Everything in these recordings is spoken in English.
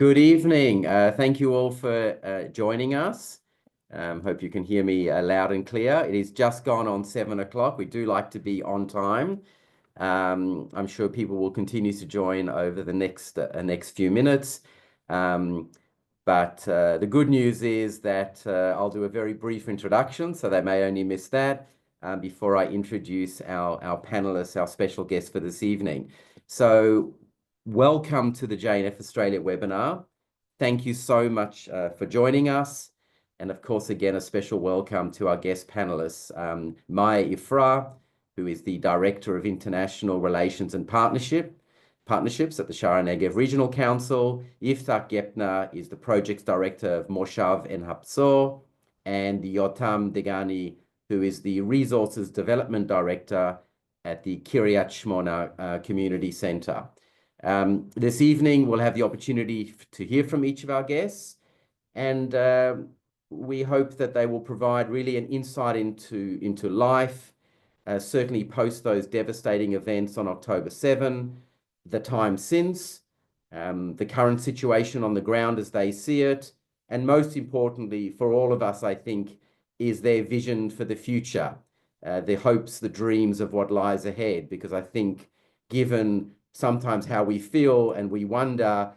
Good evening. Thank you all for joining us. Hope you can hear me loud and clear. It is just gone on 7 o'clock. We do like to be on time. I'm sure people will continue to join over the next few minutes. But the good news is that I'll do a very brief introduction, so they may only miss that before I introduce our panelists, our special guests for this evening. So welcome to the JNF Australia webinar. Thank you so much for joining us. And of course, again, a special welcome to our guest panelists, Maia Ifrah, who is the Director of International Relations and Partnerships at the Sha'ar HaNegev Regional Council. Yftach Gepner is the Projects Director of Moshav En Hapsor, and Yotam Degani, who is the Resources Development Director at the Kiryat Shmona Community Centre. This evening, we'll have the opportunity to hear from each of our guests, and we hope that they will provide really an insight into life, certainly post those devastating events on October 7, the time since, the current situation on the ground as they see it, and most importantly for all of us, I think, is their vision for the future, the hopes, the dreams of what lies ahead, because I think given sometimes how we feel and we wonder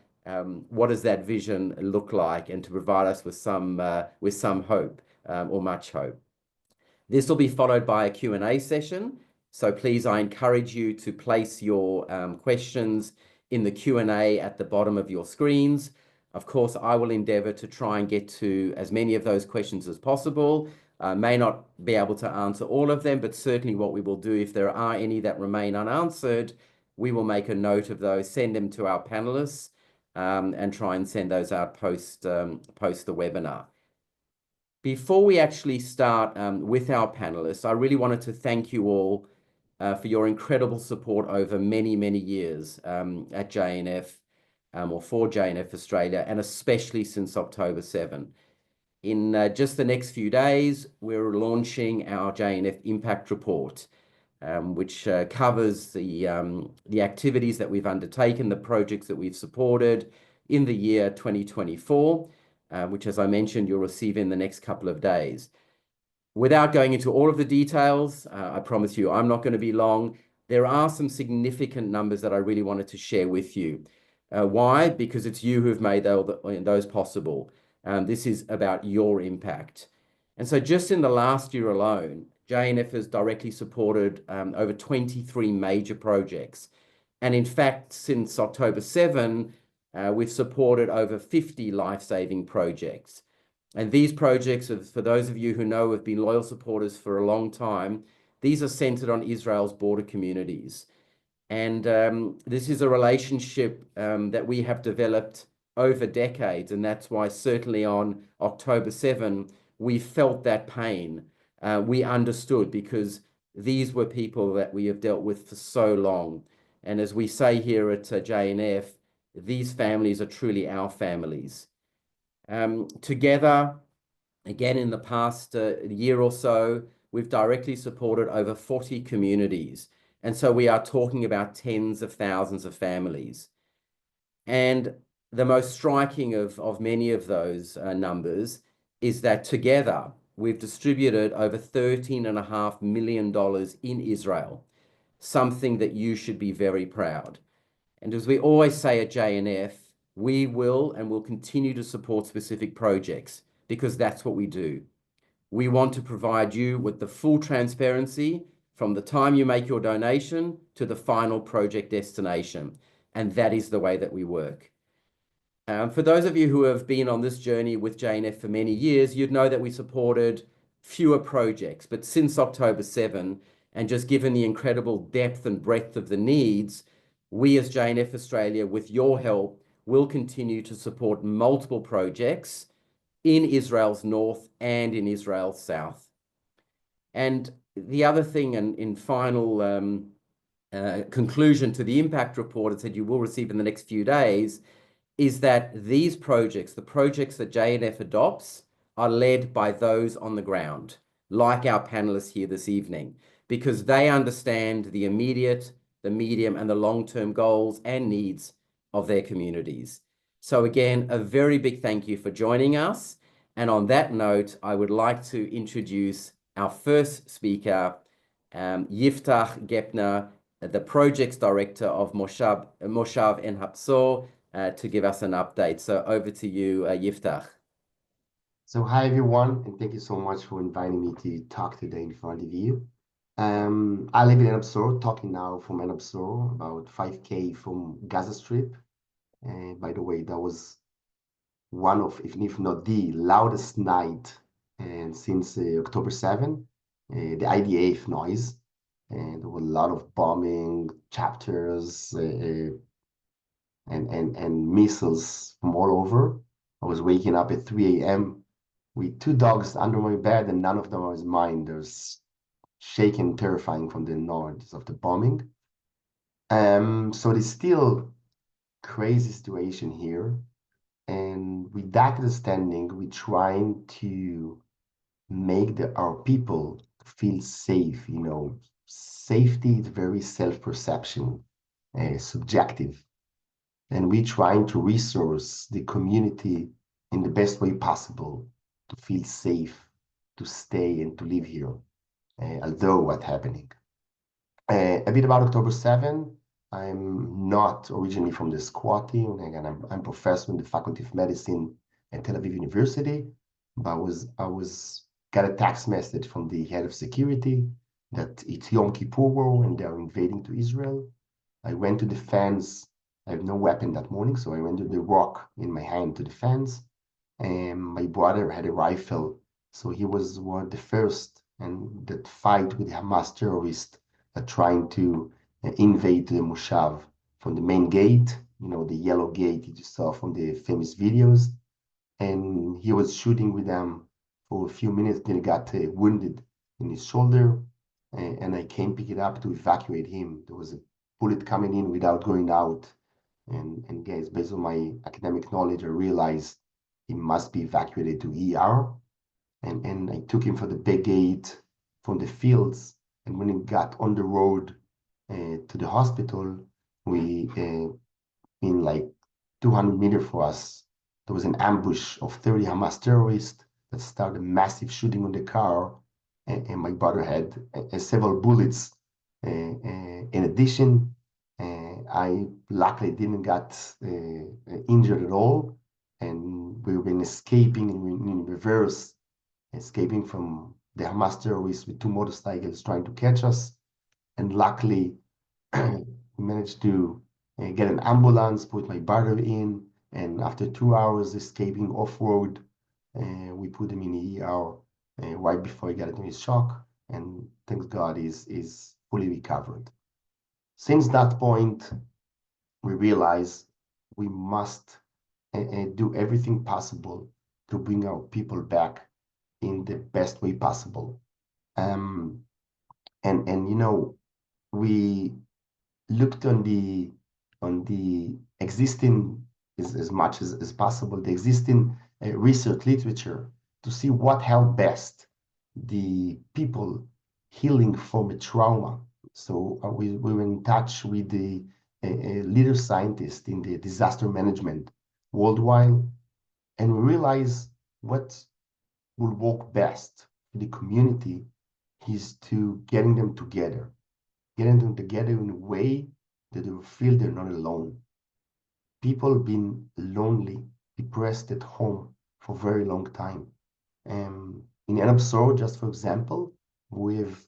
what does that vision look like, and to provide us with some hope or much hope. This will be followed by a Q&A session. So please, I encourage you to place your questions in the Q&A at the bottom of your screens. Of course, I will endeavor to try and get to as many of those questions as possible. May not be able to answer all of them, but certainly what we will do, if there are any that remain unanswered, we will make a note of those, send them to our panelists, and try and send those out post the webinar. Before we actually start with our panelists, I really wanted to thank you all for your incredible support over many, many years at JNF or for JNF Australia, and especially since October 7. In just the next few days, we're launching our JNF Impact Report, which covers the activities that we've undertaken, the projects that we've supported in the year 2024, which, as I mentioned, you'll receive in the next couple of days. Without going into all of the details, I promise you I'm not going to be long. There are some significant numbers that I really wanted to share with you. Why? Because it's you who've made those possible. This is about your impact. And so just in the last year alone, JNF has directly supported over 23 major projects. And in fact, since October 7, we've supported over 50 life-saving projects. And these projects, for those of you who know, have been loyal supporters for a long time. These are centered on Israel's border communities. And this is a relationship that we have developed over decades. And that's why certainly on October 7, we felt that pain. We understood, because these were people that we have dealt with for so long. And as we say here at JNF, these families are truly our families. Together, again, in the past year or so, we've directly supported over 40 communities. And so we are talking about tens of thousands of families. And the most striking of many of those numbers is that together, we've distributed over $13.5 million in Israel, something that you should be very proud. And as we always say at JNF, we will and will continue to support specific projects, because that's what we do. We want to provide you with the full transparency from the time you make your donation to the final project destination. And that is the way that we work. For those of you who have been on this journey with JNF for many years, you'd know that we supported fewer projects. But since October 7, and just given the incredible depth and breadth of the needs, we as JNF Australia, with your help, will continue to support multiple projects in Israel's north and in Israel's south. And the other thing, and in final conclusion to the impact report that you will receive in the next few days, is that these projects, the projects that JNF adopts, are led by those on the ground, like our panelists here this evening, because they understand the immediate, the medium, and the long-term goals and needs of their communities. So again, a very big thank you for joining us. And on that note, I would like to introduce our first speaker, Yftach Gepner, the projects director of Moshav En Hapsor, to give us an update. So over to you, Yftach. So hi everyone, and thank you so much for inviting me to talk today in front of you. I live in Enabsor, talking now from Enabsor, about 5K from Gaza Strip. By the way, that was one of, if not the loudest night and since October 7, the IDF noise. And there were a lot of bombing, chapters, and missiles from all over. I was waking up at 3 a.m. with two dogs under my bed, and none of them was mine. There's shaking, terrifying from the noise of the bombing. So it's still crazy situation here. And with that understanding, we're trying to make our people feel safe. Safety is very self-perception, subjective. And we're trying to resource the community in the best way possible to feel safe, to stay and to live here, although what's happening. A bit about October 7. I'm not originally from the squad team. Again, I'm professor in the Faculty of Medicine at Tel Aviv University, but I was got a text message from the head of security that it's Yom Kippur and they're invading to Israel. I went to the fence. I have no weapon that morning, so I went to the rock in my hand to the fence. And my brother had a rifle, so he was one of the first and that fight with Hamas terrorists trying to invade the Moshav from the main gate, the yellow gate you saw from the famous videos. And he was shooting with them for a few minutes, then he got wounded in his shoulder. And I came pick it up to evacuate him. There was a bullet coming in without going out. And guys, based on my academic knowledge, I realized he must be evacuated to ER. And I took him for the big gate from the fields. And when he got on the road to the hospital, we, in like 200 meters for us, there was an ambush of 30 Hamas terrorists that started a massive shooting on the car. And my brother had several bullets. In addition, I luckily didn't get injured at all. And we've been escaping in reverse, escaping from the Hamas terrorists with two motorcycles trying to catch us. And luckily, we managed to get an ambulance, put my brother in, and after 2 hours escaping off-road, we put him in the ER right before he got into his shock, and thanks God is fully recovered. Since that point, we realize we must do everything possible to bring our people back in the best way possible. Um, and we looked on the existing as much as possible the existing research literature to see what helped best the people healing from a trauma. So we were in touch with the leader scientist in the disaster management worldwide, and we realized what will work best for the community is to getting them together in a way that they will feel they're not alone. People have been lonely, depressed at home for a very long time. In an episode, just for example, with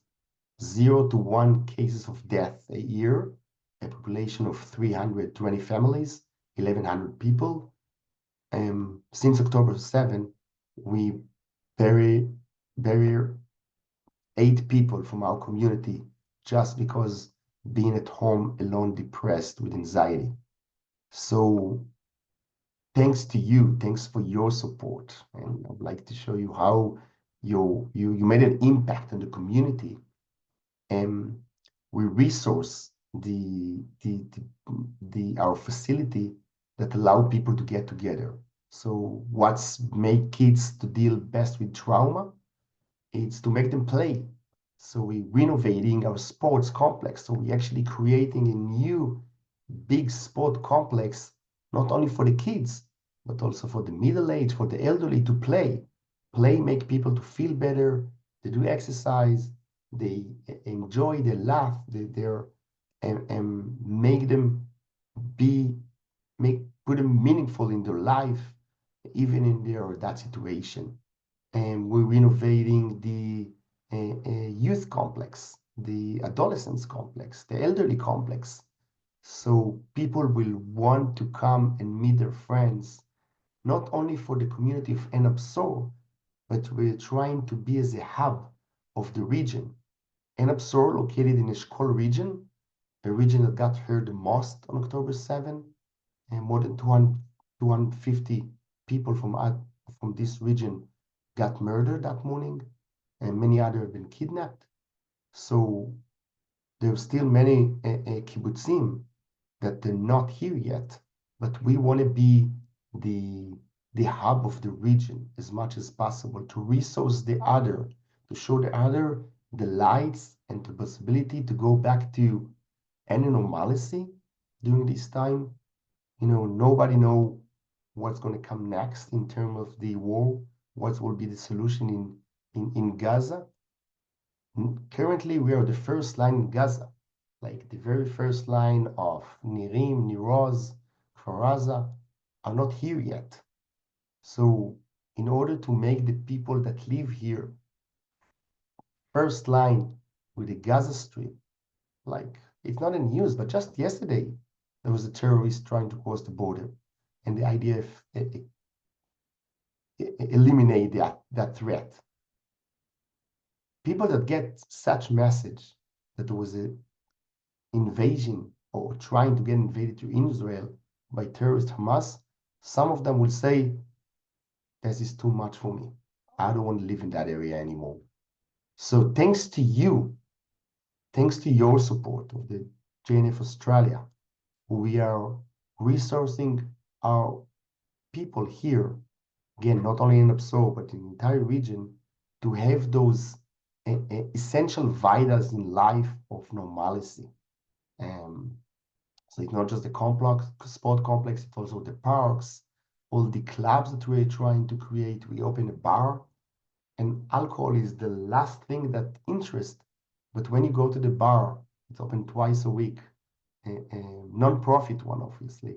0 to 1 cases of death a year, a population of 320 families, 1,100 people. Since October 7, we bury 8 people from our community just because being at home alone, depressed with anxiety. So thanks to you, thanks for your support. And I'd like to show you how you made an impact on the community. And we resource our facility that allow people to get together. So what's make kids to deal best with trauma? It's to make them play. So we're renovating our sports complex. So we're actually creating a new big sport complex not only for the kids, but also for the middle-aged, for the elderly to play. Play make people to feel better, they do exercise, they enjoy, they laugh, and make them put them meaningful in their life, even in that situation. And we're renovating the youth complex, the adolescents complex, the elderly complex. So people will want to come and meet their friends, not only for the community of Enabsor, but we're trying to be as a hub of the region. Enabsor, located in the Eshkol region, a region that got hurt the most on October 7, and more than 250 people from this region got murdered that morning, and many others have been kidnapped. So there's still many kibbutzim that they're not here yet, but we want to be the hub of the region as much as possible to resource the other, to show the other the lights and the possibility to go back to any normalcy during this time. Nobody know what's going to come next in terms of the war, what will be the solution in Gaza. Currently, we are the first line in Gaza, like the very first line of Nirim, Niroz, Faraza are not here yet. So in order to make the people that live here first line with the Gaza Strip, like it's not in news, but just yesterday, there was a terrorist trying to cross the border, and the IDF eliminate that threat. People that get such message that there was an invasion or trying to get invaded to Israel by terrorist Hamas, some of them will say, this is too much for me. I don't want to live in that area anymore. So thanks to you, thanks to your support of the JNF Australia, we are resourcing our people here, again, not only in Absor, but in the entire region, to have those essential vitals in life of normalcy. So it's not just the sport complex, it's also the parks, all the clubs that we're trying to create. We open a bar, and alcohol is the last thing that interests. But when you go to the bar, it's open twice a week, a non-profit one, obviously.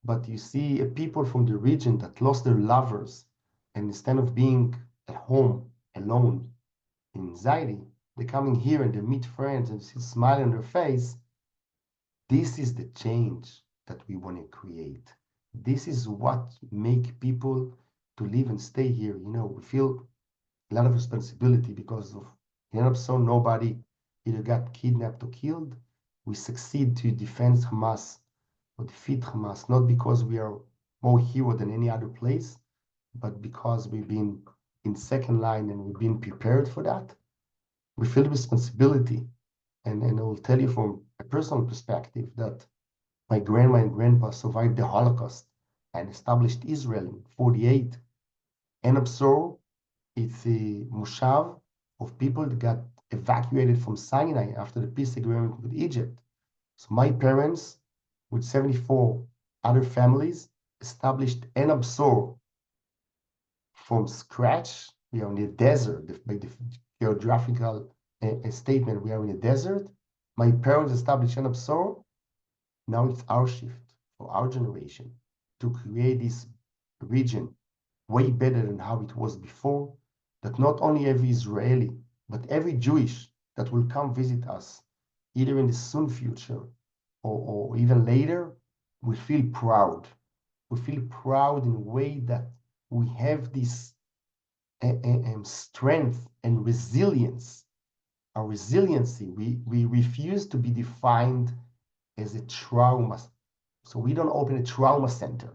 But you see people from the region that lost their lovers, and instead of being at home alone in anxiety, they're coming here and they meet friends and see a smile on their face. This is the change that we want to create. This is what make people to live and stay here. We feel a lot of responsibility because of so nobody either got kidnapped or killed. We succeed to defend Hamas or defeat Hamas, not because we are more hero than any other place, but because we've been in second line and we've been prepared for that. We feel responsibility. And I will tell you from a personal perspective that my grandma and grandpa survived the Holocaust and established Israel in 1948. And Absor, it's a moshav of people that got evacuated from Sinai after the peace agreement with Egypt. So my parents, with 74 other families, established an Absor from scratch. We are in the desert, by the geographical statement, we are in a desert. My parents established an Absor. Now it's our shift for our generation to create this region way better than how it was before, that not only every Israeli, but every Jewish that will come visit us, either in the soon future or even later, will feel proud. We feel proud in a way that we have this strength and resilience. Our resiliency, we refuse to be defined as a trauma. So we don't open a trauma center.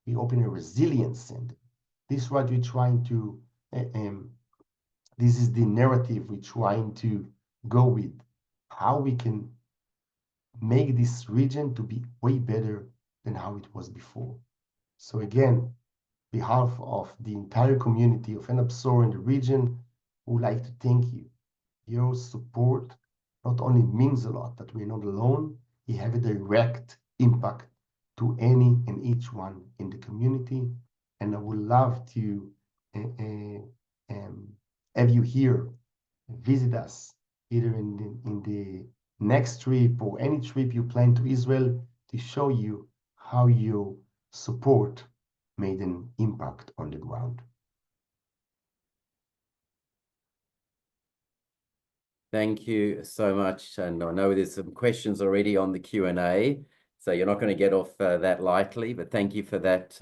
We open a resilience center. This is what we're trying to, this is the narrative we're trying to go with, how we can make this region to be way better than how it was before. So again, behalf of the entire community of Enabsor in the region, we would like to thank you. Your support not only means a lot that we're not alone, you have a direct impact to any and each one in the community. And I would love to have you here, visit us, either in the next trip or any trip you plan to Israel, to show you how your support made an impact on the ground. Thank you so much. And I know there's some questions already on the Q&A, so you're not going to get off that lightly, but thank you for that,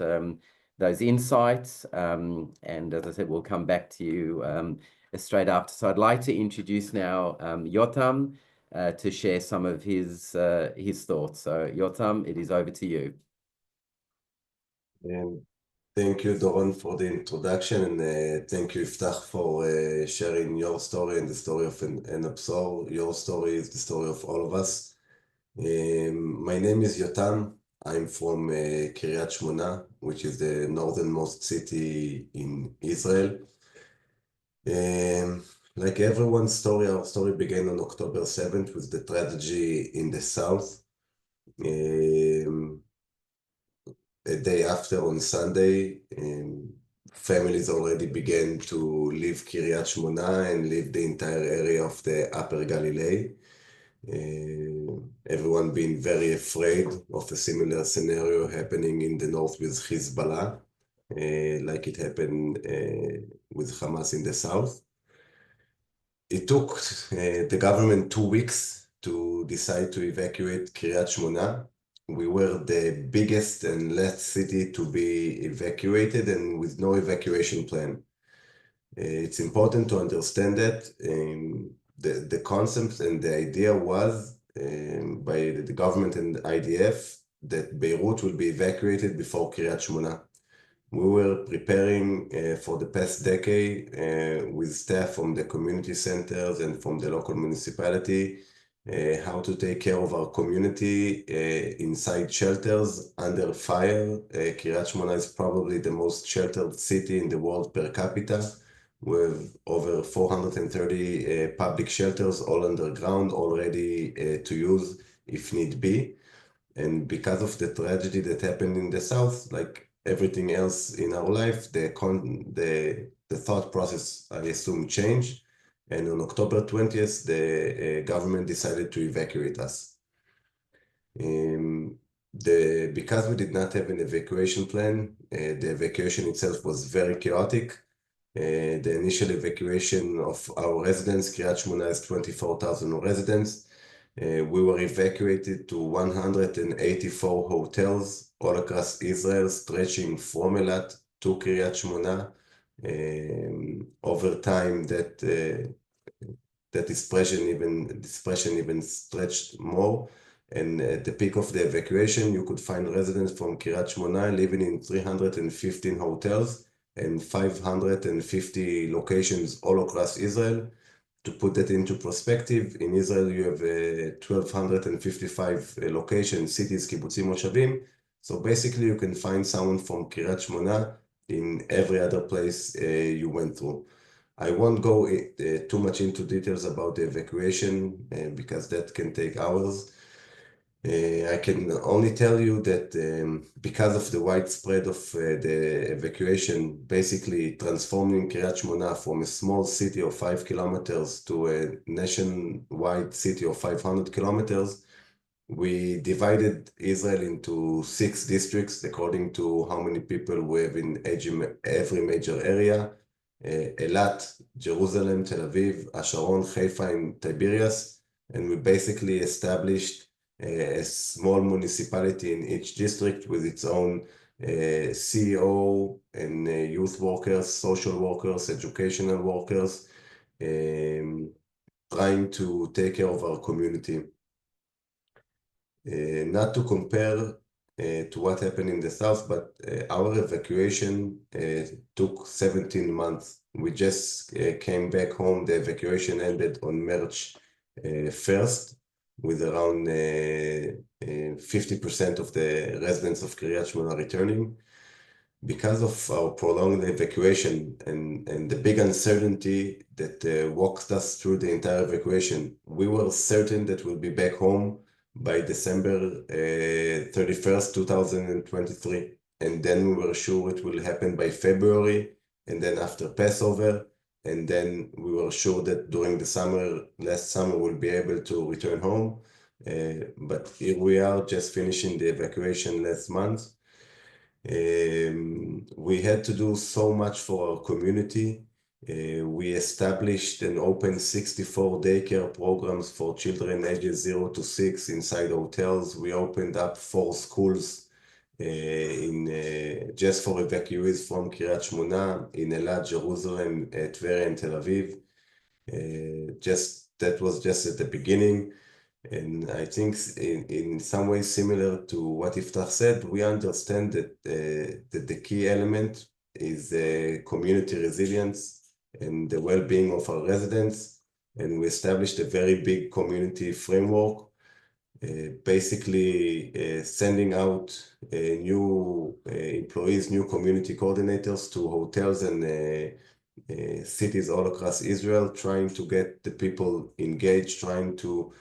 those insights. And as I said, we'll come back to you straight after. So I'd like to introduce now Yotam to share some of his thoughts. So Yotam, it is over to you. Thank you, Doron, for the introduction, and thank you, Yftach, for sharing your story and the story of Enabsor. Your story is the story of all of us. My name is Yotam. I'm from Kiryat Shmona, which is the northernmost city in Israel. Like everyone's story, our story began on October 7th with the tragedy in the south. A day after, on Sunday, families already began to leave Kiryat Shmona and leave the entire area of the Upper Galilee. Everyone being very afraid of a similar scenario happening in the north with Hezbollah, like it happened with Hamas in the south. It took the government 2 weeks to decide to evacuate Kiryat Shmona. We were the biggest and last city to be evacuated and with no evacuation plan. It's important to understand that the concept and the idea was by the government and IDF that Beirut will be evacuated before Kiryat Shmona. We were preparing for the past decade with staff from the community centers and from the local municipality how to take care of our community inside shelters under fire. Kiryat Shmona is probably the most sheltered city in the world per capita, with over 430 public shelters all underground, all ready to use if need be. And because of the tragedy that happened in the south, like everything else in our life, the thought process, I assume, changed. And on October 20th, the government decided to evacuate us. Because we did not have an evacuation plan, the evacuation itself was very chaotic. The initial evacuation of our residents, Kiryat Shmona has 24,000 residents. We were evacuated to 184 hotels all across Israel, stretching from Eilat to Kiryat Shmona. Over time, that dispersion even stretched more. And at the peak of the evacuation, you could find residents from Kiryat Shmona living in 315 hotels and 550 locations all across Israel. To put that into perspective, in Israel, you have 1,255 locations, cities, kibbutzim, moshavim. So basically, you can find someone from Kiryat Shmona in every other place you went through. I won't go too much into details about the evacuation because that can take hours. I can only tell you that because of the widespread of the evacuation, basically transforming Kiryat Shmona from a small city of 5 kilometers to a nationwide city of 500 kilometers, we divided Israel into 6 districts according to how many people we have in every major area. Eilat, Jerusalem, Tel Aviv, Asharon, Haifa, and Tiberias. And we basically established a small municipality in each district with its own CEO and youth workers, social workers, educational workers, trying to take care of our community. Not to compare to what happened in the south, but our evacuation took 17 months. We just came back home. The evacuation ended on March 1st, with around 50% of the residents of Kiryat Shmona returning. Because of our prolonged evacuation and the big uncertainty that walked us through the entire evacuation, we were certain that we'll be back home by December 31st, 2023. And then we were sure it will happen by February, and then after Passover. And then we were sure that during the summer, last summer, we'll be able to return home. But here we are just finishing the evacuation last month. We had to do so much for our community. We established and opened 64 daycare programs for children ages 0 to 6 inside hotels. We opened up 4 schools just for evacuees from Kiryat Shmona, in Eilat, Jerusalem, Tver, and Tel Aviv. That was just at the beginning. And I think in some ways similar to what Yftach said, we understand that the key element is community resilience and the well-being of our residents. And we established a very big community framework, basically sending out new employees, new community coordinators to hotels and cities all across Israel, trying to get the people engaged, trying to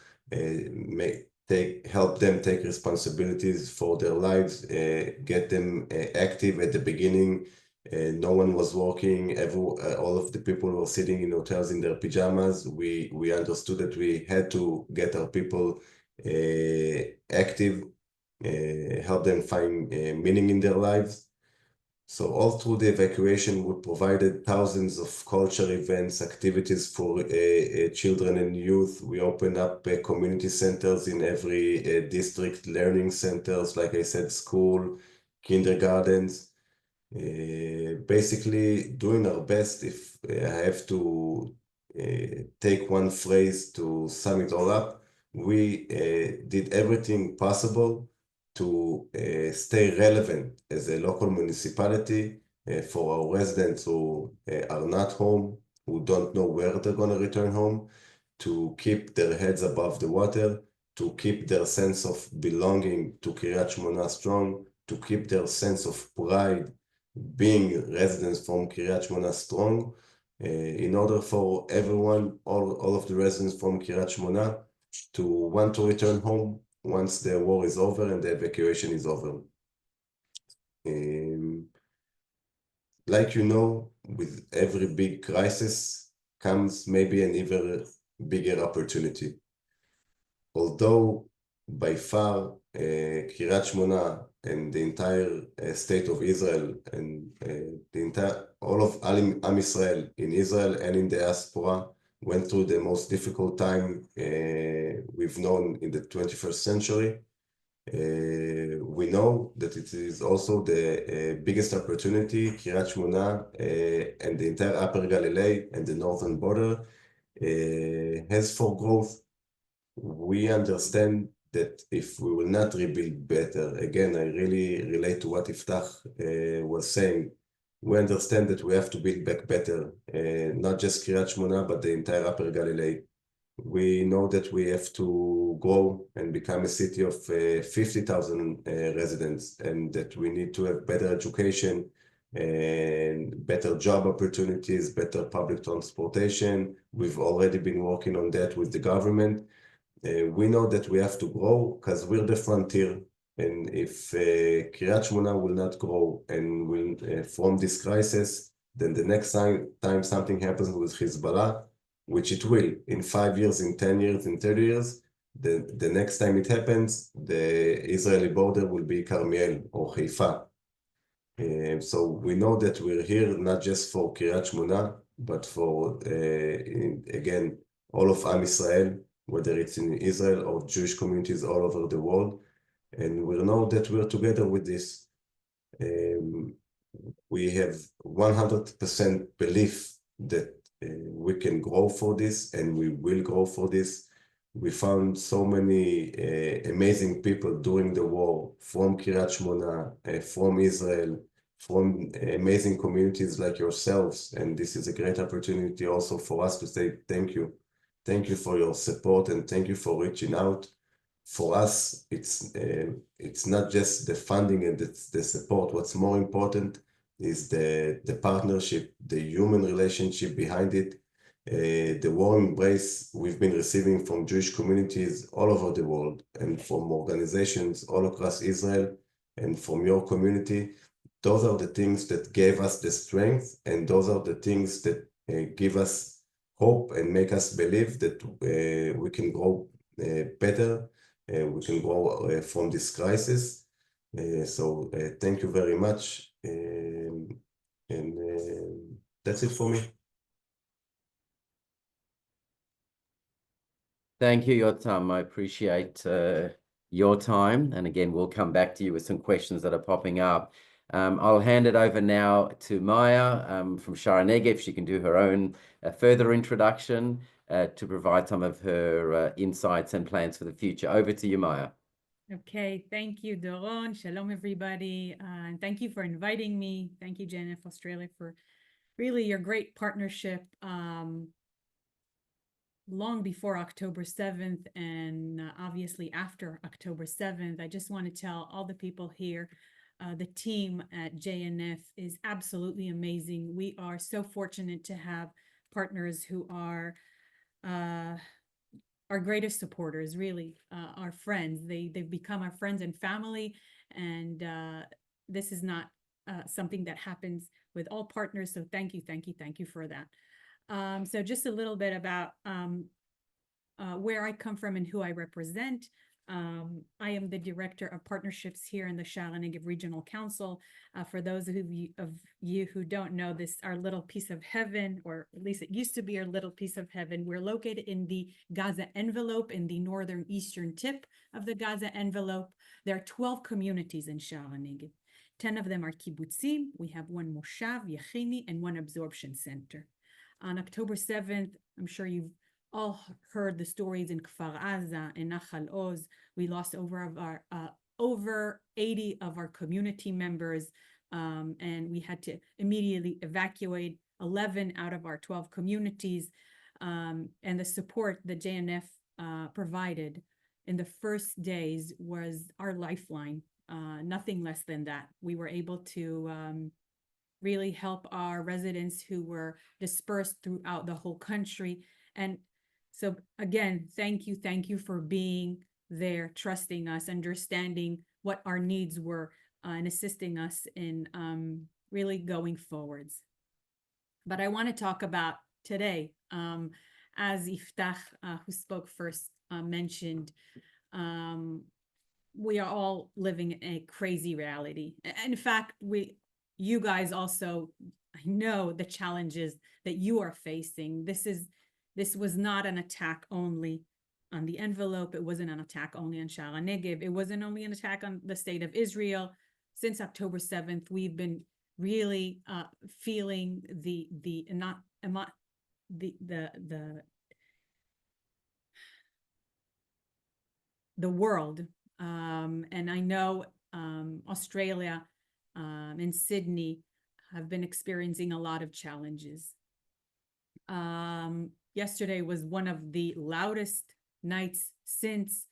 help them take responsibilities for their lives, get them active at the beginning. No one was working. All of the people were sitting in hotels in their pajamas. We understood that we had to get our people active, help them find meaning in their lives. So all through the evacuation, we provided thousands of culture events, activities for children and youth. We opened up community centers in every district, learning centers, like I said, school, kindergartens. Basically doing our best. If I have to take one phrase to sum it all up, we did everything possible to stay relevant as a local municipality for our residents who are not home, who don't know where they're going to return home, to keep their heads above the water, to keep their sense of belonging to Kiryat Shmona strong, to keep their sense of pride being residents from Kiryat Shmona strong, in order for everyone, all of the residents from Kiryat Shmona, to want to return home once the war is over and the evacuation is over. Like you know, with every big crisis comes maybe an even bigger opportunity. Although by far Kiryat Shmona and the entire state of Israel and all of Am Israel in Israel and in diaspora went through the most difficult time we've known in the 21st century. We know that it is also the biggest opportunity Kiryat Shmona and the entire Upper Galilee and the northern border has for growth. We understand that if we will not rebuild better, again, I really relate to what Yftach was saying. We understand that we have to build back better, not just Kiryat Shmona, but the entire Upper Galilee. We know that we have to grow and become a city of 50,000 residents, and that we need to have better education and better job opportunities, better public transportation. We've already been working on that with the government. We know that we have to grow because we're the frontier. And if Kiryat Shmona will not grow and will from this crisis, then the next time something happens with Hezbollah, which it will in 5 years, in 10 years, in 30 years, the next time it happens, the Israeli border will be Carmiel or Haifa. So we know that we're here not just for Kiryat Shmona, but for, again, all of Am Israel, whether it's in Israel or Jewish communities all over the world. And we know that we're together with this. We have 100% belief that we can grow for this and we will grow for this. We found so many amazing people during the war from Kiryat Shmona, from Israel, from amazing communities like yourselves. And this is a great opportunity also for us to say thank you. Thank you for your support and thank you for reaching out. For us, it's not just the funding and the support. What's more important is the partnership, the human relationship behind it. The warm embrace we've been receiving from Jewish communities all over the world and from organizations all across Israel and from your community, those are the things that gave us the strength, and those are the things that give us hope and make us believe that we can grow better, we can grow from this crisis. So thank you very much, and that's it for me. Thank you, Yotam. I appreciate your time. And again, we'll come back to you with some questions that are popping up. I'll hand it over now to Maia from Shara Negev. She can do her own further introduction to provide some of her insights and plans for the future. Over to you, Maia. Okay, thank you, Doron. Shalom, everybody. And thank you for inviting me. Thank you, JNF Australia, for really your great partnership. Long before October 7th and obviously after October 7th, I just want to tell all the people here, the team at JNF is absolutely amazing. We are so fortunate to have partners who are our greatest supporters, really, our friends. They've become our friends and family, and this is not something that happens with all partners. So thank you for that. So just a little bit about where I come from and who I represent. I am the Director of Partnerships here in the Shara Negev Regional Council. For those of you who don't know this, our little piece of heaven, or at least it used to be our little piece of heaven, we're located in the Gaza envelope, in the northern eastern tip of the Gaza envelope. There are 12 communities in Shara Negev. 10 of them are kibbutzim. We have one moshav, yechini, and one absorption center. On October 7th, I'm sure you've all heard the stories in Kfar Aza, in Nachal Oz. We lost over 80 of our community members, and we had to immediately evacuate 11 out of our 12 communities. And the support that JNF provided in the first days was our lifeline, nothing less than that. We were able to really help our residents who were dispersed throughout the whole country. And so again, thank you for being there, trusting us, understanding what our needs were, and assisting us in really going forwards. But I want to talk about today, as Yftach, who spoke first, mentioned, we are all living in a crazy reality. In fact, you guys also, I know the challenges that you are facing. This was not an attack only on the envelope. It wasn't an attack only on Shara Negev. It wasn't only an attack on the state of Israel. Since October 7th, we've been really feeling the world. And I know Australia and Sydney have been experiencing a lot of challenges. Yesterday was one of the loudest nights since,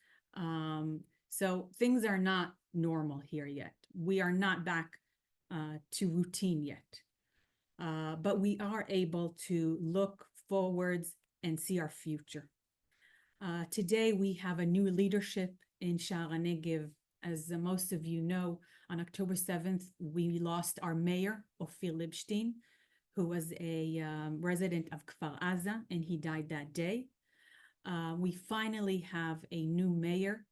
so things are not normal here yet. We are not back to routine yet, but we are able to look forwards and see our future. Today we have a new leadership in Shara Negev. As most of you know, on October 7th, we lost our mayor, Ophir Libstein, who was a resident of Kfar Aza, and he died that day. We finally have a new mayor,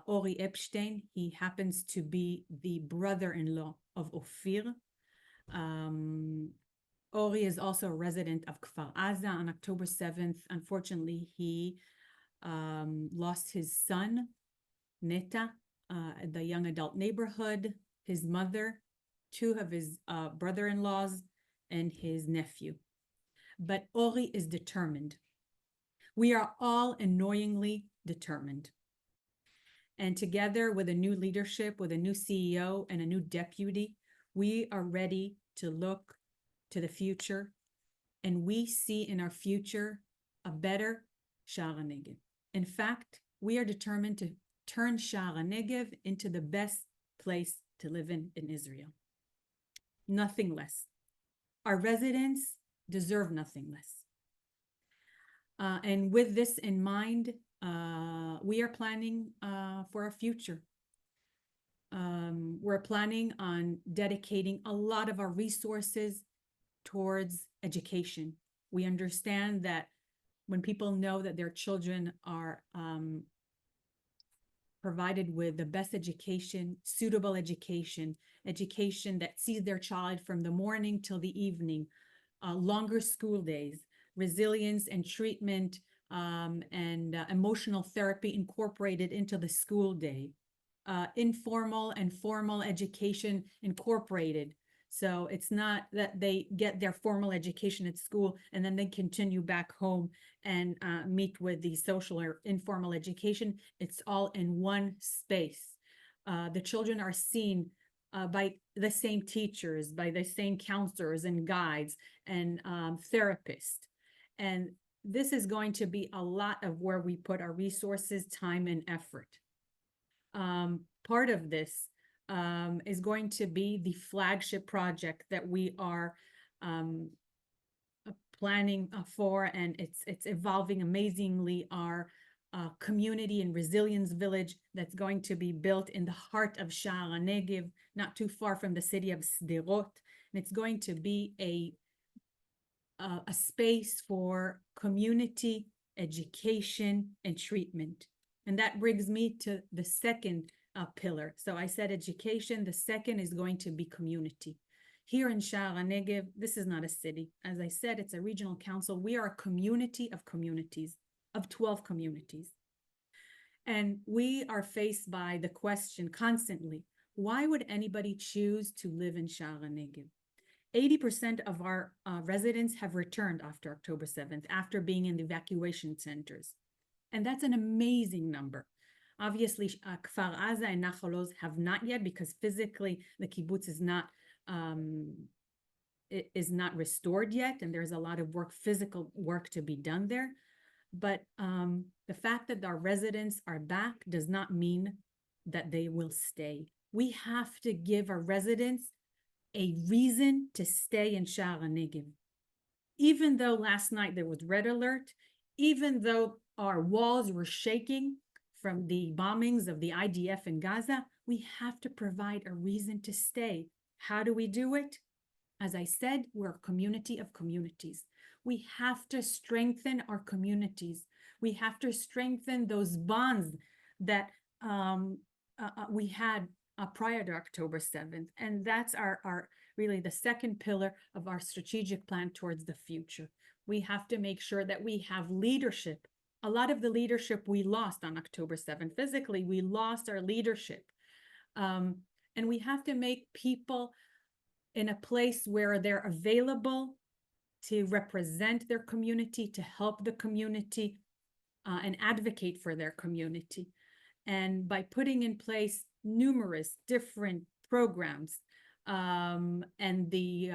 Ori Epstein. He happens to be the brother-in-law of Ophir. Ori is also a resident of Kfar Aza. On October 7th, unfortunately, he lost his son, Neta, the young adult neighborhood, his mother, 2 of his brother-in-laws, and his nephew. But Ori is determined. We are all annoyingly determined. And together with a new leadership, with a new CEO and a new deputy, we are ready to look to the future. And we see in our future a better Shara Negev. In fact, we are determined to turn Shara Negev into the best place to live in Israel. Nothing less. Our residents deserve nothing less. And with this in mind, we are planning for our future. We're planning on dedicating a lot of our resources towards education. We understand that when people know that their children are provided with the best education, suitable education, education that sees their child from the morning till the evening, longer school days, resilience and treatment and emotional therapy incorporated into the school day, informal and formal education incorporated. So it's not that they get their formal education at school and then they continue back home and meet with the social or informal education. It's all in one space. The children are seen by the same teachers, by the same counselors and guides and therapists. And this is going to be a lot of where we put our resources, time, and effort. Part of this is going to be the flagship project that we are planning for, and it's evolving amazingly, our community and resilience village that's going to be built in the heart of Sha'ar HaNegev, not too far from the city of Sderot. And it's going to be a space for community education and treatment. And that brings me to the second pillar. So I said education. The second is going to be community. Here in Sha'ar HaNegev, this is not a city. As I said, it's a regional council. We are a community of communities, of 12 communities. And we are faced by the question constantly, why would anybody choose to live in Sha'ar HaNegev? 80% of our residents have returned after October 7th, after being in the evacuation centers. And that's an amazing number. Obviously, Kfar Aza and Nachal Oz have not yet, because physically the kibbutz is not restored yet, and there's a lot of physical work to be done there. But the fact that our residents are back does not mean that they will stay. We have to give our residents a reason to stay in Sha'ar HaNegev. Even though last night there was red alert, even though our walls were shaking from the bombings of the IDF in Gaza, we have to provide a reason to stay. How do we do it? As I said, we're a community of communities. We have to strengthen our communities. We have to strengthen those bonds that we had prior to October 7th. And that's our really the second pillar of our strategic plan towards the future. We have to make sure that we have leadership. A lot of the leadership we lost on October 7th. Physically, we lost our leadership. And we have to make people in a place where they're available to represent their community, to help the community, and advocate for their community. And by putting in place numerous different programs and the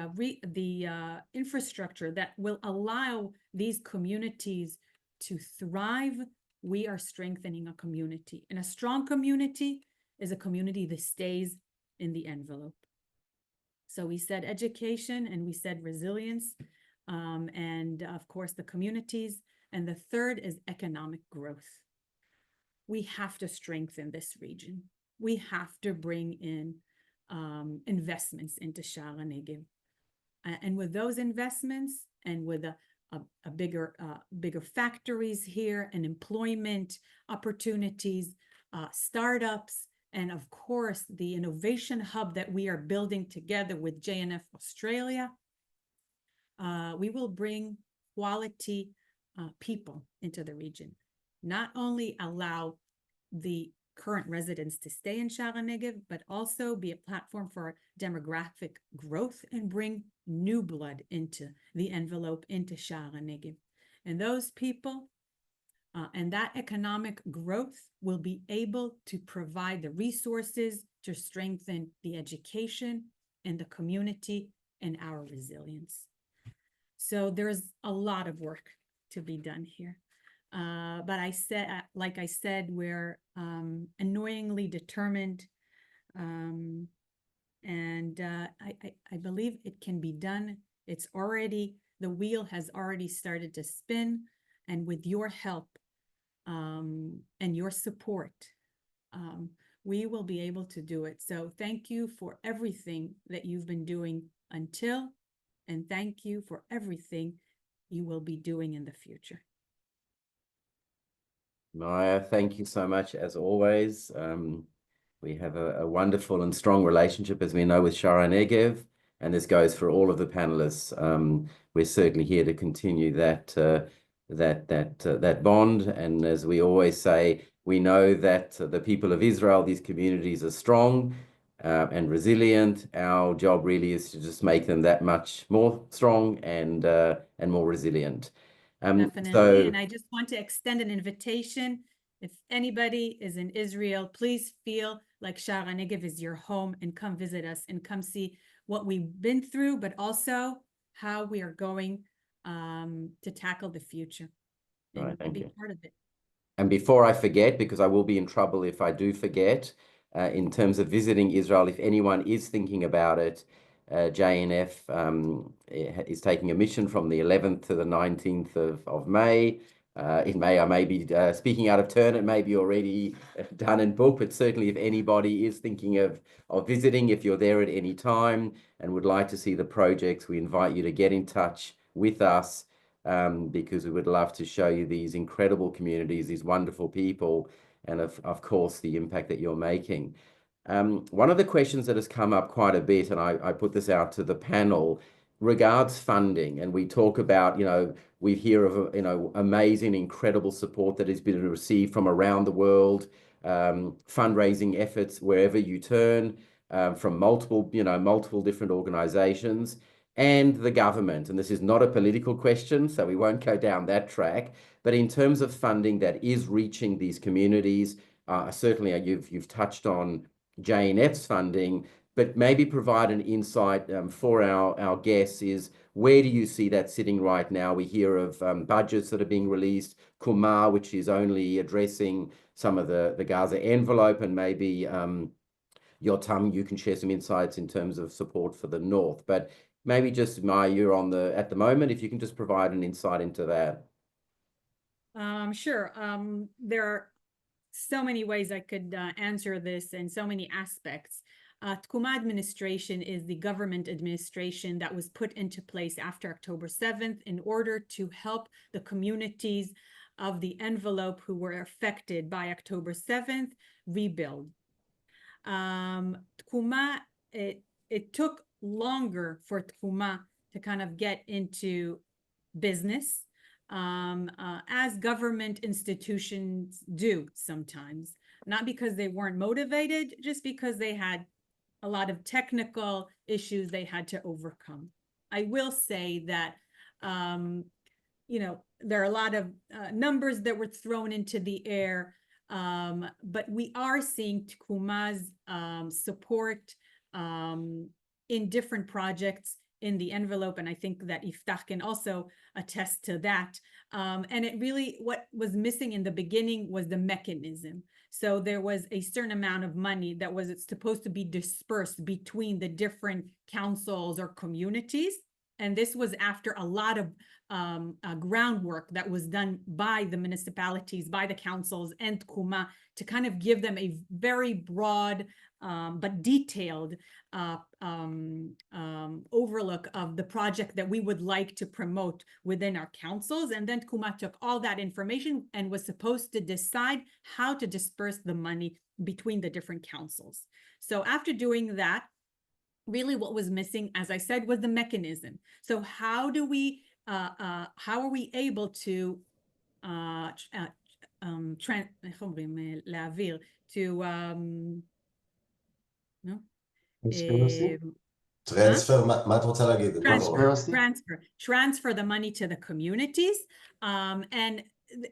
infrastructure that will allow these communities to thrive, we are strengthening a community. And a strong community is a community that stays in the envelope. So we said education, and we said resilience, and of course the communities. And the third is economic growth. We have to strengthen this region. We have to bring in investments into Sha'ar HaNegev. And with those investments, and with a bigger factories here, and employment opportunities, startups, and of course the innovation hub that we are building together with JNF Australia, we will bring quality people into the region. Not only allow the current residents to stay in Sha'ar HaNegev, but also be a platform for demographic growth and bring new blood into the envelope, into Sha'ar HaNegev. And those people and that economic growth will be able to provide the resources to strengthen the education and the community and our resilience. So there's a lot of work to be done here. But like I said, we're annoyingly determined, and I believe it can be done. The wheel has already started to spin, and with your help and your support, we will be able to do it. So thank you for everything that you've been doing until, and thank you for everything you will be doing in the future. Maia, thank you so much as always. We have a wonderful and strong relationship, as we know, with Shara Negev, and this goes for all of the panelists. We're certainly here to continue that bond, and as we always say, we know that the people of Israel, these communities, are strong and resilient. Our job really is to just make them that much more strong and more resilient. Definitely. So, And I just want to extend an invitation. If anybody is in Israel, please feel like Shara Negev is your home and come visit us and come see what we've been through, but also how we are going to tackle the future and right, thank be you. part of it. And before I forget, because I will be in trouble if I do forget, in terms of visiting Israel, if anyone is thinking about it, JNF is taking a mission from the 11th to the 19th of May. In May, I may be speaking out of turn. It may be already done and booked, but certainly if anybody is thinking of visiting, if you're there at any time and would like to see the projects, we invite you to get in touch with us. Because we would love to show you these incredible communities, these wonderful people, and of course, the impact that you're making. One of the questions that has come up quite a bit, and I put this out to the panel, regards funding. And we talk about, we hear of, amazing, incredible support that has been received from around the world, fundraising efforts wherever you turn, from multiple different organizations. And the government, and this is not a political question, so we won't go down that track, but in terms of funding that is reaching these communities, certainly you've touched on JNF's funding, but maybe provide an insight for our guests is, where do you see that sitting right now? We hear of budgets that are being released, Kumar, which is only addressing some of the Gaza envelope, and maybe Yotam, you can share some insights in terms of support for the North. But maybe just, Maia, you're at the moment, if you can just provide an insight into that. Sure. There are so many ways I could answer this and so many aspects. Tkuma administration is the government administration that was put into place after October 7th in order to help the communities of the envelope who were affected by October 7th rebuild. Tkuma, it took longer for Tkuma to kind of get into business, as government institutions do sometimes, not because they weren't motivated, just because they had a lot of technical issues they had to overcome. I will say that, there are a lot of numbers that were thrown into the air, but we are seeing Tkuma's support in different projects in the envelope, and I think that Yftach can also attest to that. And it really, what was missing in the beginning was the mechanism. So there was a certain amount of money that was supposed to be dispersed between the different councils or communities. And this was after a lot of groundwork that was done by the municipalities, by the councils and Tkuma, to kind of give them a very broad but detailed overlook of the project that we would like to promote within our councils. And then Tkuma took all that information and was supposed to decide how to disperse the money between the different councils. So after doing that, really what was missing, as I said, was the mechanism. So how are we able to להעביר to טרנספר, מה את רוצה להגיד? Transfer the money to the communities, and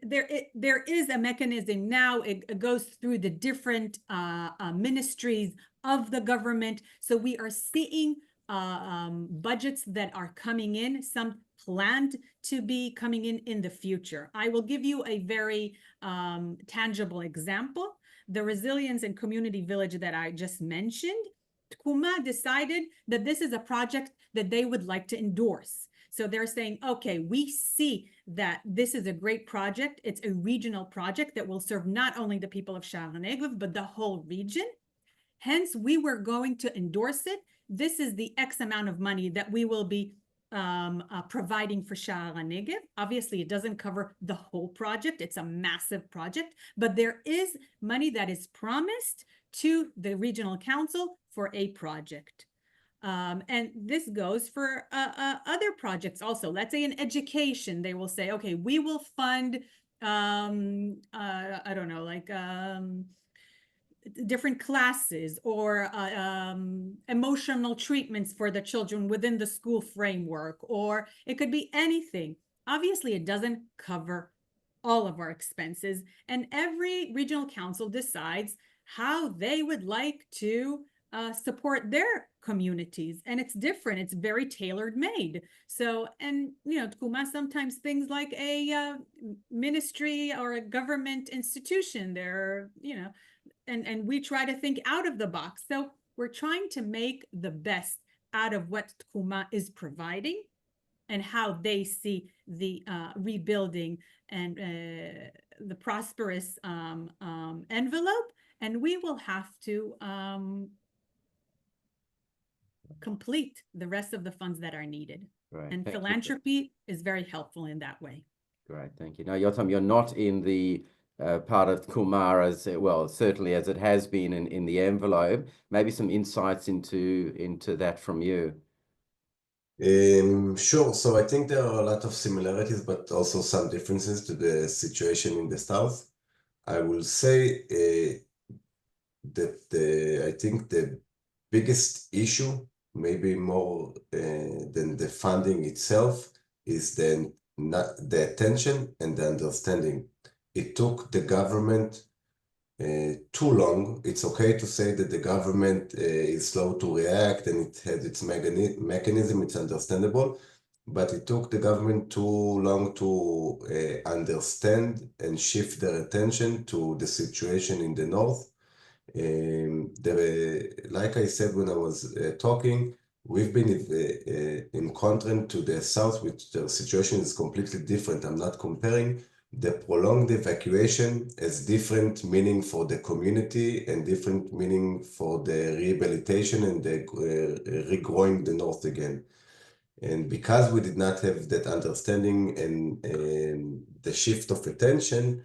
there is a mechanism now. It goes through the different ministries of the government. So we are seeing budgets that are coming in, some planned to be coming in the future. I will give you a very tangible example. The Resilience and Community Village that I just mentioned, Tkuma decided that this is a project that they would like to endorse. So they're saying, okay, we see that this is a great project. It's a regional project that will serve not only the people of Sha'ar HaNegев, but the whole region. Hence, we were going to endorse it. This is the X amount of money that we will be providing for Sha'ar HaNegев. Obviously, it doesn't cover the whole project. It's a massive project, but there is money that is promised to the regional council for a project. And this goes for other projects also. Let's say in education, they will say, okay, we will fund, I don't know, like different classes or emotional treatments for the children within the school framework, or it could be anything. Obviously, it doesn't cover all of our expenses, and every regional council decides how they would like to support their communities, and it's different. It's very tailor made. So, and you know, Tkuma, sometimes things like a ministry or a government institution, they're, you know, and we try to think out of the box. So we're trying to make the best out of what Tkuma is providing and how they see the rebuilding and the prosperous envelope. And we will have to complete the rest of the funds that are needed. Right. And Thank you. philanthropy is very helpful in that way. Great, thank you. Now, Yotam, you're not in the part of Kumar as well, certainly as it has been in the envelope. Maybe some insights into that from you. Sure. So I think there are a lot of similarities, but also some differences to the situation in the South. I will say that I think the biggest issue, maybe more than the funding itself, is the attention and the understanding. It took the government too long. It's okay to say that the government is slow to react and it has its mechanism, it's understandable, but it took the government too long to understand and shift their attention to the situation in the North. Like I said when I was talking, we've been in contrast to the South, which the situation is completely different. I'm not comparing. The prolonged evacuation has different meaning for the community and different meaning for the rehabilitation and the regrowing the North again. And because we did not have that understanding and the shift of attention,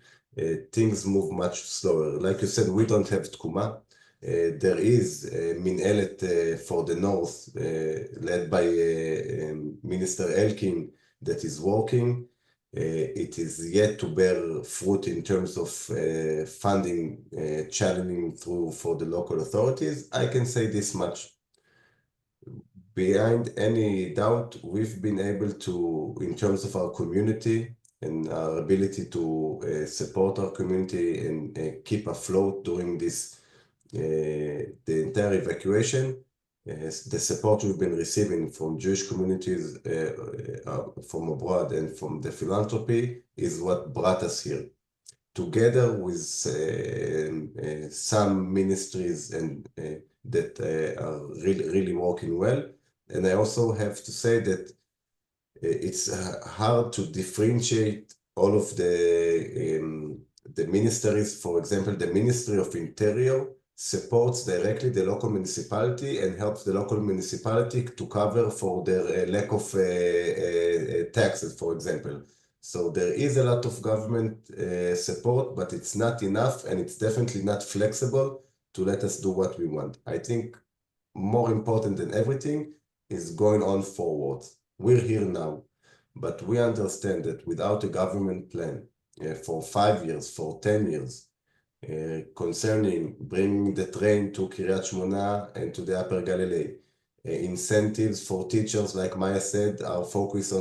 things move much slower. Like you said, we don't have Tkuma. There is a Min'elet for the North, led by Minister Elkin, that is working. It is yet to bear fruit in terms of funding, channeling through for the local authorities. I can say this much. Behind any doubt, we've been able to, in terms of our community and our ability to support our community and keep afloat during this, the entire evacuation, the support we've been receiving from Jewish communities from abroad and from the philanthropy is what brought us here. Together with some ministries and that are really working well. And I also have to say that it's hard to differentiate all of the ministries. For example, the Ministry of Interior supports directly the local municipality and helps the local municipality to cover for their lack of taxes, for example. So there is a lot of government support, but it's not enough, and it's definitely not flexible to let us do what we want. I think more important than everything is going on forward. We're here now, but we understand that without a government plan for 5 years, for 10 years, concerning bringing the train to Kiryat Shmona and to the Upper Galilee, incentives for teachers, like Maia said, our focus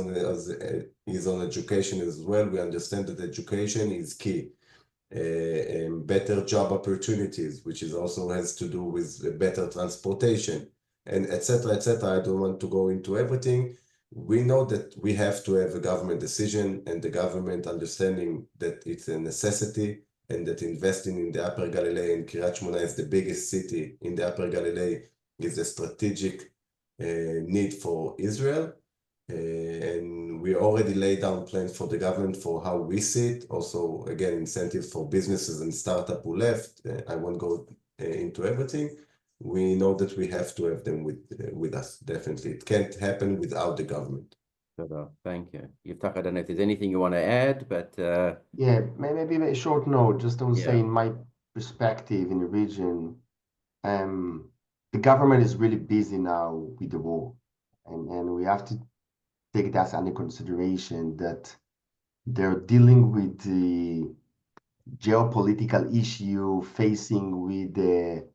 is on education as well. We understand that education is key. Better job opportunities, which is also has to do with better transportation, and etc., etc. I don't want to go into everything. We know that we have to have a government decision and the government understanding that it's a necessity and that investing in the Upper Galilee and Kiryat Shmona is the biggest city in the Upper Galilee is a strategic need for Israel. And we already laid down plans for the government for how we see it. Also, again, incentives for businesses and startup who left. I won't go into everything. We know that we have to have them with us, definitely. It can't happen without the government. Thank you. Yftach, I don't know if there's anything you want to add, but Yeah, maybe a short note, just I would say yeah, in my perspective in the region, the government is really busy now with the war. And we have to take that under consideration that they're dealing with the geopolitical issue facing with the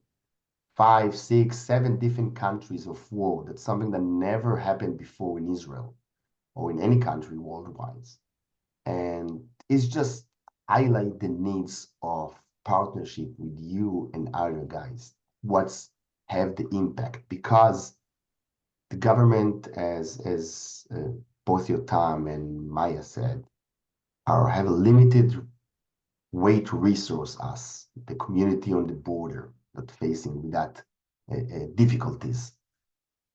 5, 6, 7 different countries of war. That's something that never happened before in Israel or in any country worldwide. And it's just highlight the needs of partnership with you and other guys. What's have the impact? Because the government, as both Yotam and Maia said, have a limited way to resource us, the community on the border that facing with that difficulties.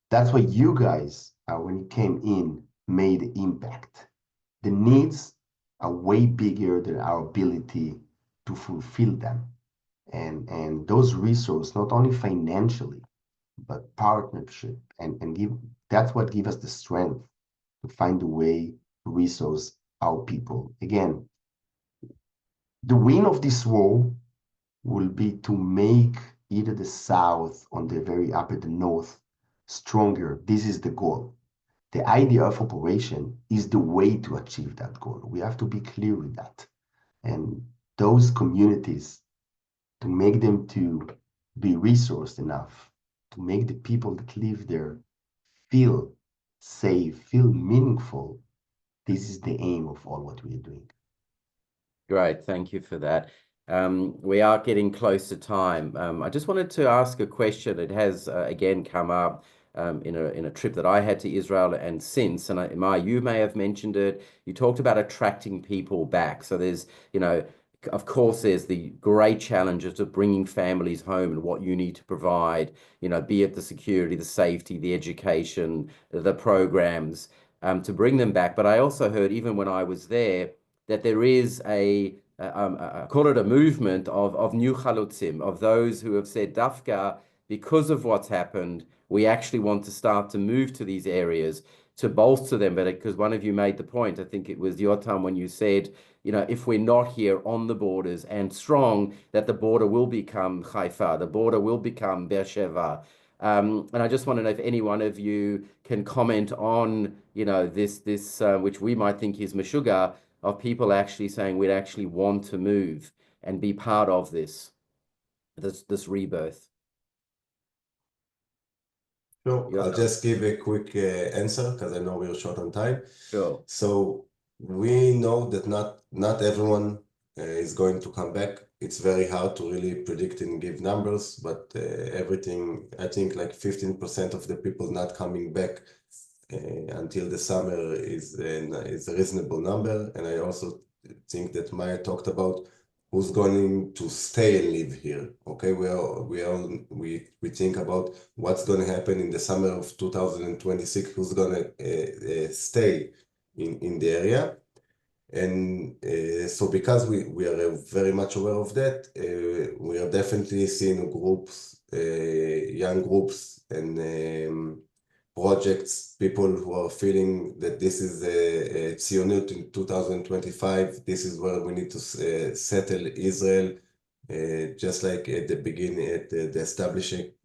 That's why you guys, when you came in, made impact. The needs are way bigger than our ability to fulfill them. And those resources, not only financially, but partnership, and give that's what gives us the strength to find a way to resource our people. Again, the win of this war will be to make either the South on the very upper, the North, stronger. This is the goal. The idea of operation is the way to achieve that goal. We have to be clear with that. And those communities, to make them to be resourced enough, to make the people that live there feel safe, feel meaningful, this is the aim of all what we are doing. great. Thank you for that. We are getting close to time. I just wanted to ask a question. It has again come up in a trip that I had to Israel and since, and Maia, you may have mentioned it. You talked about attracting people back. So there's, of course, there's the great challenges of bringing families home and what you need to provide, be it the security, the safety, the education, the programs, to bring them back. But I also heard, even when I was there, that there is call it a movement of new chalutzim, of those who have said, Dafka, because of what's happened, we actually want to start to move to these areas to bolster them better. Because one of you made the point, I think it was Yotam, when you said, if we're not here on the borders and strong, that the border will become Haifa, the border will become Beersheba. And I just want to know if any one of you can comment on, this which we might think is Meshuggah, of people actually saying we'd actually want to move and be part of this rebirth. Sure, Yotam. I'll just give a quick answer because I know we're short on time. Sure. So we know that not everyone is going to come back. It's very hard to really predict and give numbers, but everything, I think like 15% of the people not coming back until the summer is a reasonable number. And I also think that Maia talked about who's going to stay and live here. Okay, we think about what's going to happen in the summer of 2026. Who's going to stay in the area? And so because we are very much aware of that, we are definitely seeing groups, young groups and projects, people who are feeling that this is a Tzionut in 2025. This is where we need to settle Israel, just like at the beginning, at the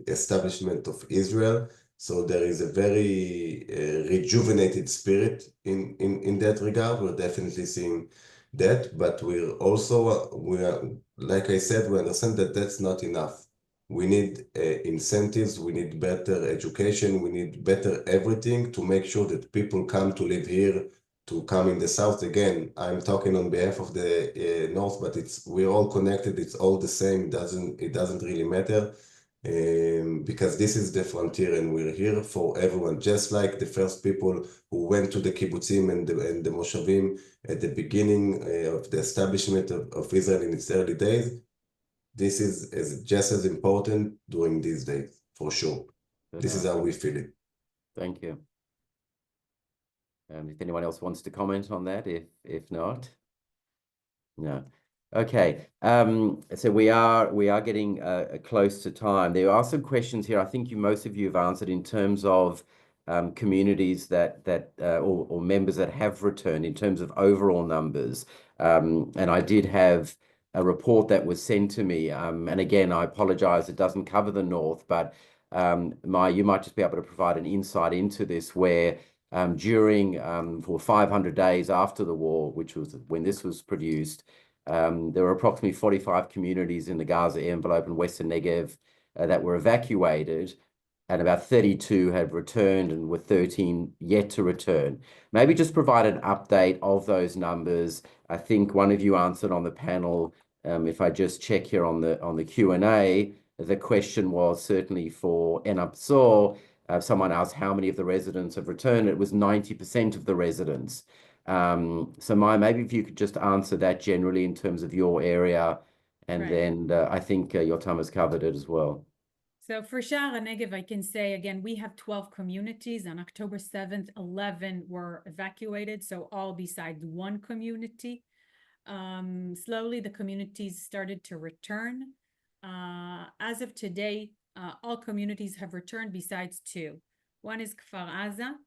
establishment of Israel. So there is a very rejuvenated spirit in that regard. We're definitely seeing that, but we're also, like I said, we understand that that's not enough. We need incentives, we need better education, we need better everything to make sure that people come to live here, to come in the South. Again, I'm talking on behalf of the North, but we're all connected, it's all the same, it doesn't really matter. Because this is the frontier and we're here for everyone, just like the first people who went to the kibbutzim and the moshavim at the beginning of the establishment of Israel in its early days. This is just as important during these days, for sure. This is how we feel it. Thank you. If anyone else wants to comment on that, if not, no. Okay. So we are getting close to time. There are some questions here. I think most of you have answered in terms of communities or members that have returned in terms of overall numbers. And I did have a report that was sent to me. And again, I apologize, it doesn't cover the North, but Maia, you might just be able to provide an insight into this, where during for 500 days after the war, which was when this was produced, there were approximately 45 communities in the Gaza envelope and Western Negev that were evacuated, and about 32 have returned, and with 13 yet to return. Maybe just provide an update of those numbers. I think one of you answered on the panel. If I just check here on the Q&A, the question was certainly for Enapsor. Someone asked how many of the residents have returned. It was 90% of the residents. So Maia, maybe if you could just answer that generally in terms of your area, and then I think Yotam has covered it as well. So for Sha'ar HaNegev, I can say again, we have 12 communities. On October 7th, 11 were evacuated, so all besides one community. Slowly, the communities started to return. As of today, all communities have returned besides two. One is Kfar Aza,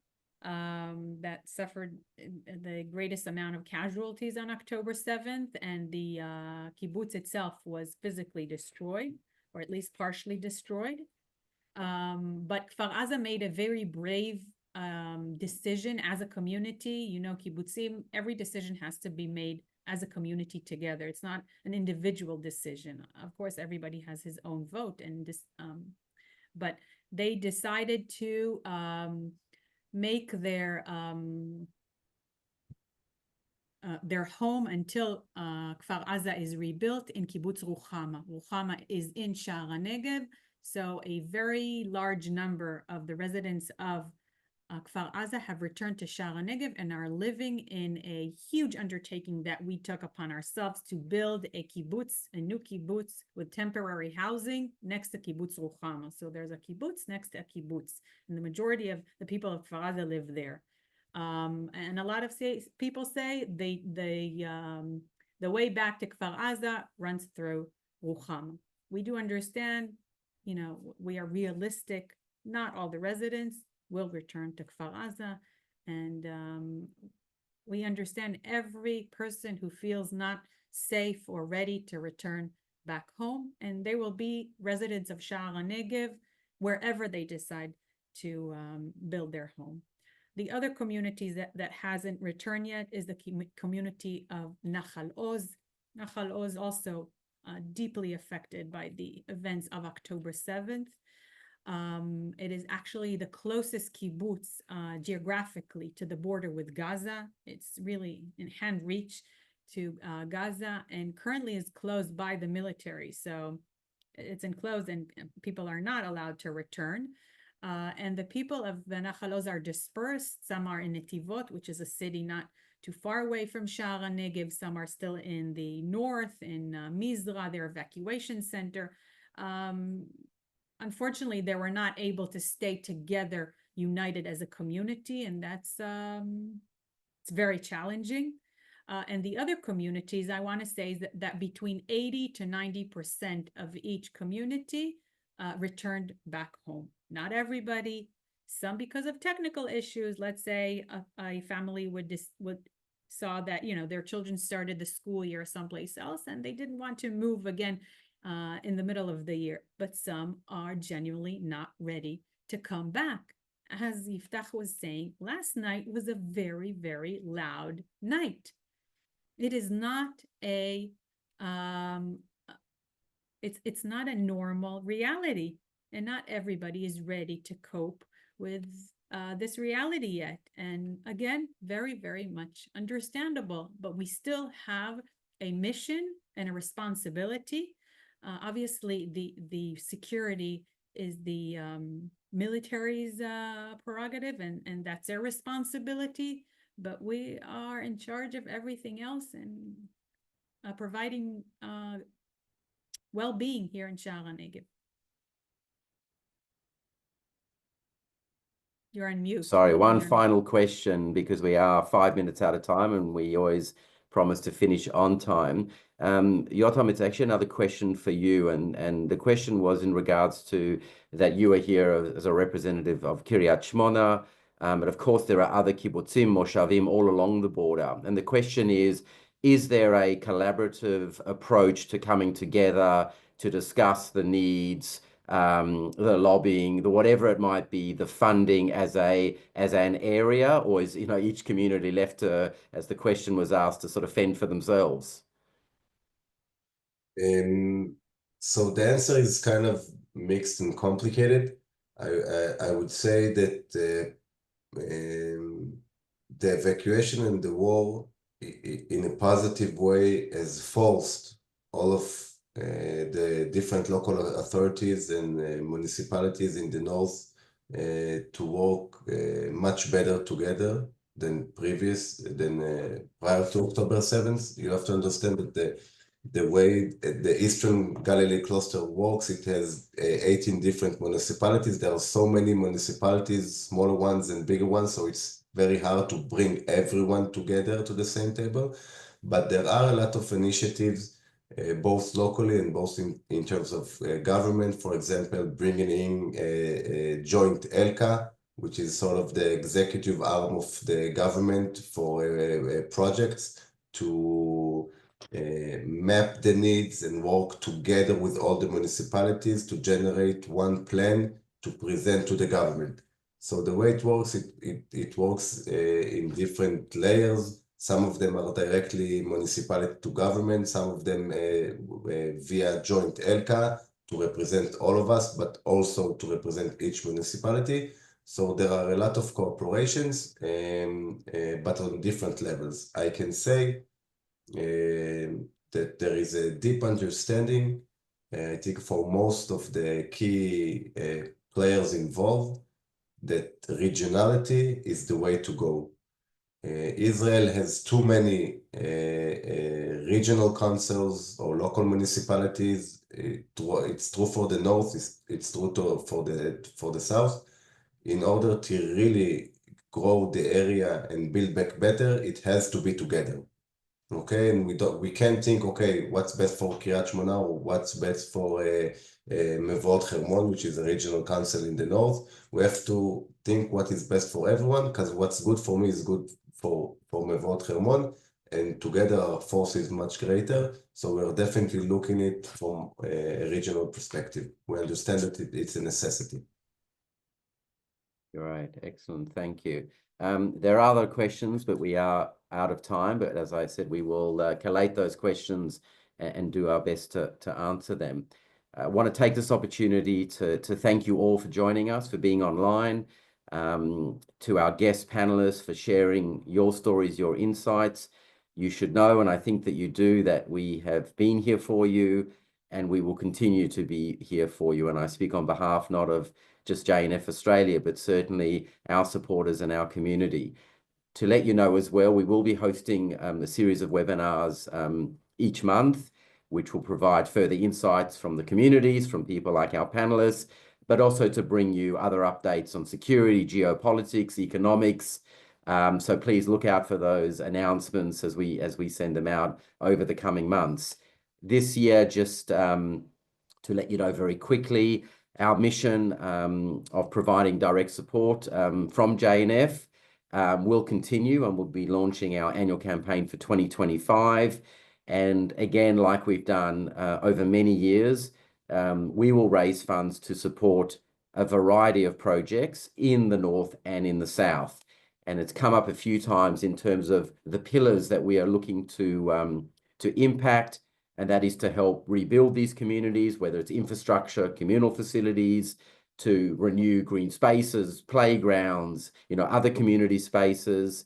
that suffered the greatest amount of casualties on October 7th, and the kibbutz itself was physically destroyed, or at least partially destroyed. But Kfar Aza made a very brave decision as a community. You know, kibbutzim, every decision has to be made as a community together. It's not an individual decision. Of course, everybody has his own vote, and this, but they decided to make their home until Kfar Aza is rebuilt in Kibbutz Ruchama. Ruchama is in Sha'ar HaNegev, so a very large number of the residents of Kfar Aza have returned to Sha'ar HaNegev and are living in a huge undertaking that we took upon ourselves to build a kibbutz, a new kibbutz with temporary housing next to Kibbutz Ruchama. So there's a kibbutz next to a kibbutz, and the majority of the people of Kfar Aza live there. And a lot of people say the way back to Kfar Aza runs through Ruchama. We do understand, you know, we are realistic. Not all the residents will return to Kfar Aza, and we understand every person who feels not safe or ready to return back home, and they will be residents of Sha'ar HaNegev wherever they decide to build their home. The other communities that hasn't returned yet is the community of Nachal Oz. Nachal Oz also deeply affected by the events of October 7th. It is actually the closest kibbutz geographically to the border with Gaza. It's really in hand reach to Gaza, and currently is closed by the military. So it's enclosed and people are not allowed to return. And the people of the Nachal Oz are dispersed. Some are in Netivot, which is a city not too far away from Sha'ar HaNegev. Some are still in the north, in Mizra, their evacuation center. Unfortunately, they were not able to stay together, united as a community, and that's it's very challenging. And the other communities, I want to say, is that between 80 to 90% of each community returned back home. Not everybody, some because of technical issues. Let's say a family would saw that, you know, their children started the school year someplace else and they didn't want to move again in the middle of the year. But some are genuinely not ready to come back. As Yftach was saying, last night was a very, very loud night. It is not a it's not a normal reality, and not everybody is ready to cope with this reality yet. And again, very, very much understandable, but we still have a mission and a responsibility. Obviously, the security is the military's prerogative, and that's their responsibility, but we are in charge of everything else and providing well-being here in Sha'ar HaNegev. You're on mute. Sorry, Yotam, one you're on mute. final question, because we are 5 minutes out of time and we always promise to finish on time. Yotam, it's actually another question for you, and the question was in regards to that you are here as a representative of Kiryat Shmona, but of course there are other kibbutzim, moshavim all along the border. And the question is there a collaborative approach to coming together to discuss the needs, the lobbying, the whatever it might be, the funding as an area, or is each community left to, as the question was asked, to sort of fend for themselves? So the answer is kind of mixed and complicated. I would say that the evacuation and the war, in a positive way, has forced all of the different local authorities and municipalities in the north to work much better together than prior to October 7th. You have to understand that the way the Eastern Galilee cluster works, it has 18 different municipalities. There are so many municipalities, smaller ones and bigger ones, so it's very hard to bring everyone together to the same table. But there are a lot of initiatives, both locally and both in terms of government. For example, bringing in a joint ELCA, which is sort of the executive arm of the government for projects to map the needs and work together with all the municipalities to generate one plan to present to the government. So the way it works, it works in different layers. Some of them are directly municipality to government, some of them via joint ELCA to represent all of us, but also to represent each municipality. So there are a lot of corporations, but on different levels. I can say that there is a deep understanding, I think, for most of the key players involved, that regionality is the way to go. Israel has too many regional councils or local municipalities. It's true for the north, it's true for the south. In order to really grow the area and build back better, it has to be together. Okay, and we can't think, okay, what's best for Kiryat Shmona or what's best for Mevot Hermon, which is a regional council in the north. We have to think what is best for everyone, because what's good for me is good for Mevot Hermon, and together our force is much greater. So we're definitely looking at it from a regional perspective. We understand that it's a necessity. Right, excellent, thank you. There are other questions, but we are out of time. But as I said, we will collate those questions and do our best to answer them. I want to take this opportunity to thank you all for joining us, for being online, to our guest panelists for sharing your stories, your insights. You should know, and I think that you do, that we have been here for you and we will continue to be here for you. And I speak on behalf not of just JNF Australia, but certainly our supporters and our community. To let you know as well, we will be hosting a series of webinars each month, which will provide further insights from the communities, from people like our panelists, but also to bring you other updates on security, geopolitics, economics. So please look out for those announcements as we send them out over the coming months. This year, just to let you know very quickly, our mission of providing direct support from JNF will continue, and we'll be launching our annual campaign for 2025. And again, like we've done over many years, we will raise funds to support a variety of projects in the north and in the south. And it's come up a few times in terms of the pillars that we are looking to impact, and that is to help rebuild these communities, whether it's infrastructure, communal facilities, to renew green spaces, playgrounds, other community spaces.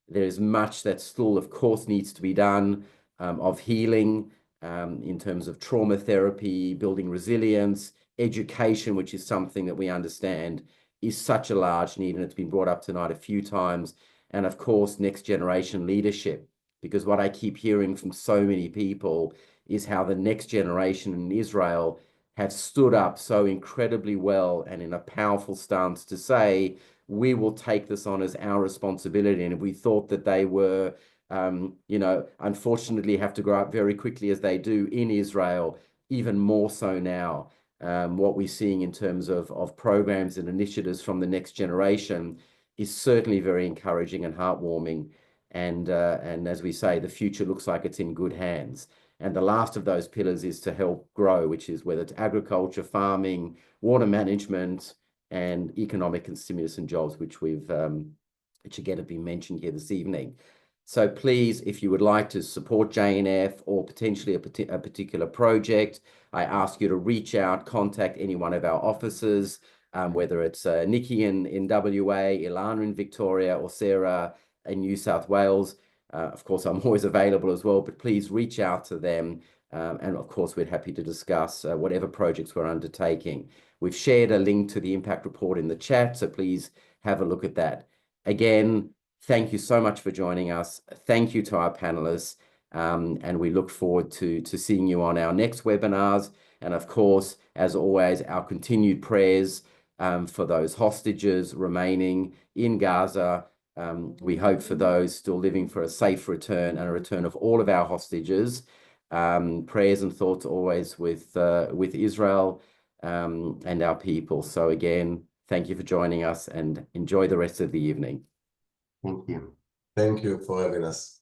There's much that still, of course, needs to be done of healing in terms of trauma therapy, building resilience, education, which is something that we understand is such a large need, and it's been brought up tonight a few times. And of course, next generation leadership, because what I keep hearing from so many people is how the next generation in Israel have stood up so incredibly well and in a powerful stance to say, we will take this on as our responsibility. And if we thought that they were, unfortunately have to grow up very quickly as they do in Israel, even more so now. What we're seeing in terms of programs and initiatives from the next generation is certainly very encouraging and heartwarming. And as we say, the future looks like it's in good hands. And the last of those pillars is to help grow, which is whether it's agriculture, farming, water management, and economic and stimulus and jobs, which again have been mentioned here this evening. So please, if you would like to support JNF or potentially a particular project, I ask you to reach out, contact any one of our officers, whether it's Nikki in WA, Ilana in Victoria, or Sarah in New South Wales. Of course, I'm always available as well, but please reach out to them. And of course, we're happy to discuss whatever projects we're undertaking. We've shared a link to the impact report in the chat, so please have a look at that. Again, thank you so much for joining us. Thank you to our panelists, and we look forward to seeing you on our next webinars. And of course, as always, our continued prayers for those hostages remaining in Gaza. We hope for those still living for a safe return and a return of all of our hostages. Prayers and thoughts always with Israel and our people. So again, thank you for joining us and enjoy the rest of the evening. Thank you. Thank you for having us.